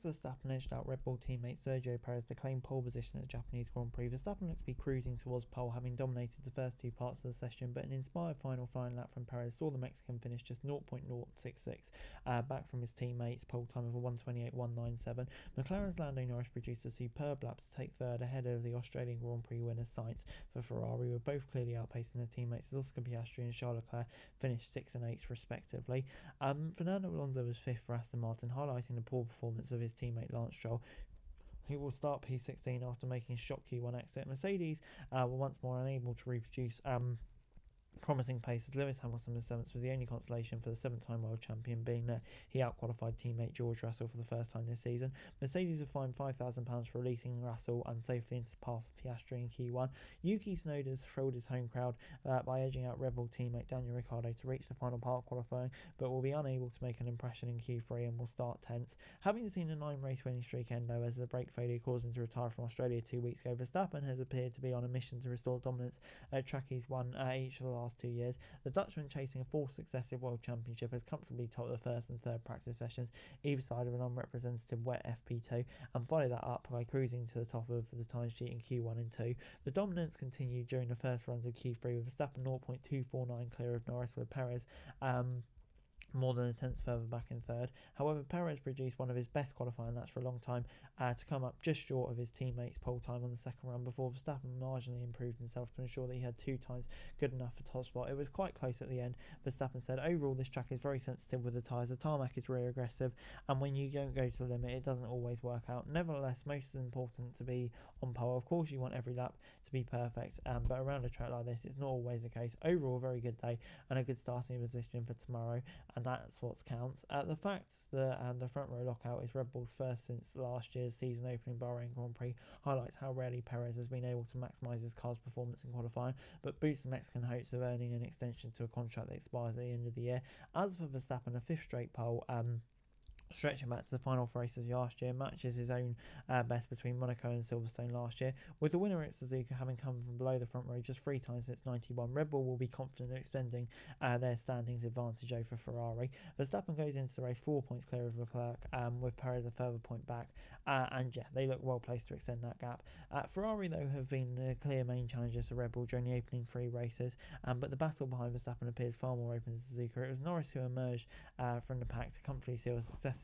Verstappen edged out Red Bull teammate Sergio Perez to claim pole position at the Japanese Grand Prix. Verstappen looked to be cruising towards pole, having dominated the first two parts of the session, but an inspired final lap from Perez saw the Mexican finish just 0.066 back from his teammates' pole time of a 1:28.197. McLaren's Lando Norris produced a superb lap to take third ahead of the Australian Grand Prix winner Sainz. For Ferrari were both clearly outpacing their teammates as Oscar Piastri and Charles Leclerc finished 6th and 8th respectively. Fernando Alonso was 5th for Aston Martin, highlighting the poor performance of his teammate Lance Stroll, who will start P16 after making a shock Q1 exit. Mercedes were once more unable to reproduce promising pace as Lewis Hamilton was 7th, was the only consolation for the 7-time world champion being that he outqualified teammate George Russell for the first time this season. Mercedes were fined £5,000 for releasing Russell unsafely into the path of Piastri in Q1. Yuki Tsunoda's thrilled his home crowd by edging out Red Bull teammate Daniel Ricciardo to reach the final part qualifying, but will be unable to make an impression in Q3 and will start 10th. Having seen a 9-race winning streak end though as the brake failure caused him to retire from Australia 2 weeks ago, Verstappen has appeared to be on a mission to restore dominance at track he's won each of the last 2 years. The Dutchman, chasing a 4th successive World Championship, has comfortably topped the first and third practice sessions, either side of an unrepresentative wet FP2, and followed that up by cruising to the top of the timesheet in Q1 and 2. The dominance continued during the first runs of Q3 with Verstappen 0.249 clear of Norris, with Perez more than a tenth further back in third. However, Perez produced one of his best qualifying laps for a long time to come up just short of his teammates' pole time on the second run before Verstappen marginally improved himself to ensure that he had 2 times good enough for top spot. It was quite close at the end. Verstappen said, overall this track is very sensitive with the tyres, the tarmac is very aggressive, and when you don't go to the limit it doesn't always work out. Nevertheless, most important to be on pole. Of course you want every lap to be perfect, but around a track like this it's not always the case. Overall, a very good day and a good starting position for tomorrow, and that's what counts. The fact that the front row lockout is Red Bull's first since last year's season opening Bahrain Grand Prix highlights how rarely Perez has been able to maximise his car's performance in qualifying, but boosts the Mexican hopes of earning an extension to a contract that expires at the end of the year. As for Verstappen, a 5th straight pole, stretching back to the final four races last year, matches his own best between Monaco and Silverstone last year, with the winner at Suzuka having come from below the front row just 3 times since 91. Red Bull will be confident of extending their standings advantage over Ferrari. Verstappen goes into the race 4 points clear of Leclerc, with Perez a further point back, and yeah, they look well placed to extend that gap. Ferrari though have been the clear main challengers to Red Bull during the opening 3 races, but the battle behind Verstappen appears far more open to Suzuka. It was Norris who emerged from the pack to comfortably seal a successful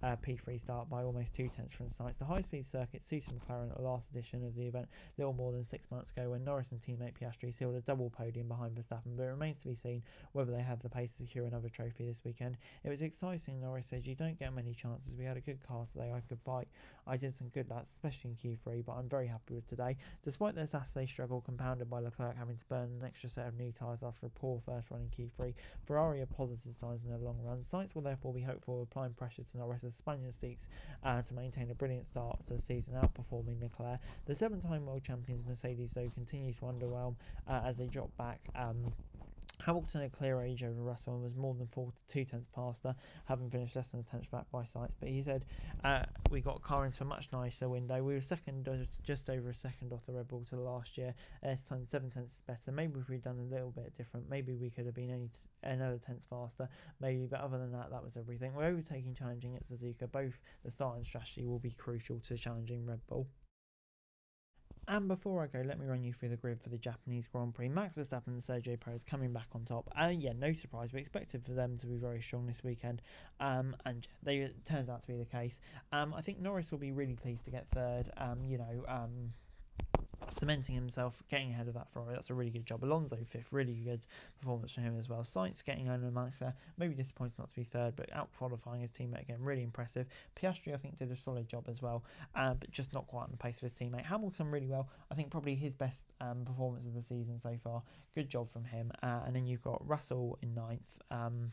P3 start by almost 2 tenths from Sainz. The high-speed circuit suited McLaren at the last edition of the event little more than 6 months ago when Norris and teammate Piastri sealed a double podium behind Verstappen, but it remains to be seen whether they have the pace to secure another trophy this weekend. It was exciting, Norris said, you don't get many chances, we had a good car today, I could fight, I did some good laps, especially in Q3, but I'm very happy with today. Despite their Saturday struggle compounded by Leclerc having to burn an extra set of new tyres after a poor first run in Q3, Ferrari have positive signs in their long run. Sainz will therefore be hopeful of applying pressure to Norris as Spaniard seeks to maintain a brilliant start to the season, outperforming Leclerc. The 7-time world champions Mercedes though continue to underwhelm as they drop back. Hamilton had clear edge over Russell and was more than 2 tenths past her, having finished less than a tenth back by Sainz. But he said, we got a car into a much nicer window. We were second, just over a second off the Red Bull to the last year. This time 7 tenths better. Maybe if we'd done a little bit different, maybe we could have been another tenth faster, maybe. But other than that, that was everything. We're overtaking, challenging at Suzuka. Both the start and strategy will be crucial to challenging Red Bull. And before I go, let me run you through the grid for the Japanese Grand Prix. Max Verstappen and Sergio Perez coming back on top. Yeah, no surprise. We expected for them to be very strong this weekend. And they turned out to be the case. I think Norris will be really pleased to get third. Cementing himself, getting ahead of that Ferrari. That's a really good job. Alonso 5th, really good performance from him as well. Sainz getting on amongst there, maybe disappointed not to be third, but out qualifying his teammate again, really impressive. Piastri I think did a solid job as well, but just not quite on the pace of his teammate. Hamilton really well, I think probably his best performance of the season so far. Good job from him. And then you've got Russell in 9th.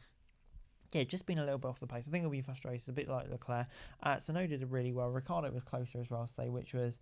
Yeah, just been a little bit off the pace. I think he'll be frustrated, a bit like Leclerc. Tsunoda did really well. Ricciardo was closer as well, which was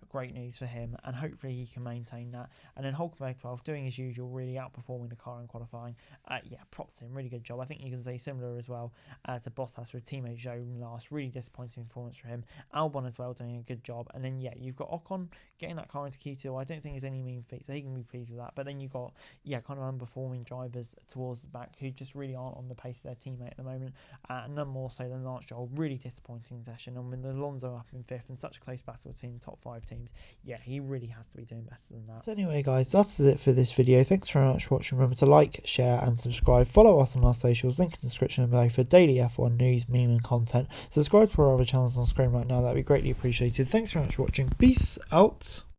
great news for him, and hopefully he can maintain that. And then Hulkenberg 12, doing his usual, really outperforming the car in qualifying. Yeah, props to him, really good job. I think you can say similar as well to Bottas with teammate Zhou last. Really disappointing performance for him. Albon as well, doing a good job. And then, yeah, you've got Ocon getting that car into Q2. I don't think it's any mean feat, so he can be pleased with that. But then you've got, kind of underperforming drivers towards the back who just really aren't on the pace their teammate at the moment, and none more so than Lance Stroll. Really disappointing session, and with Alonso up in 5th and such a close battle between the top 5 teams, yeah, he really has to be doing better than that. So anyway guys, that's it for this video. Thanks very much for watching. Remember to like, share and subscribe. Follow us on our socials, link in the description below for daily F1 news, meme and content. Subscribe to our other channels on screen right now, that'd be greatly appreciated. Thanks very much for watching. Peace out.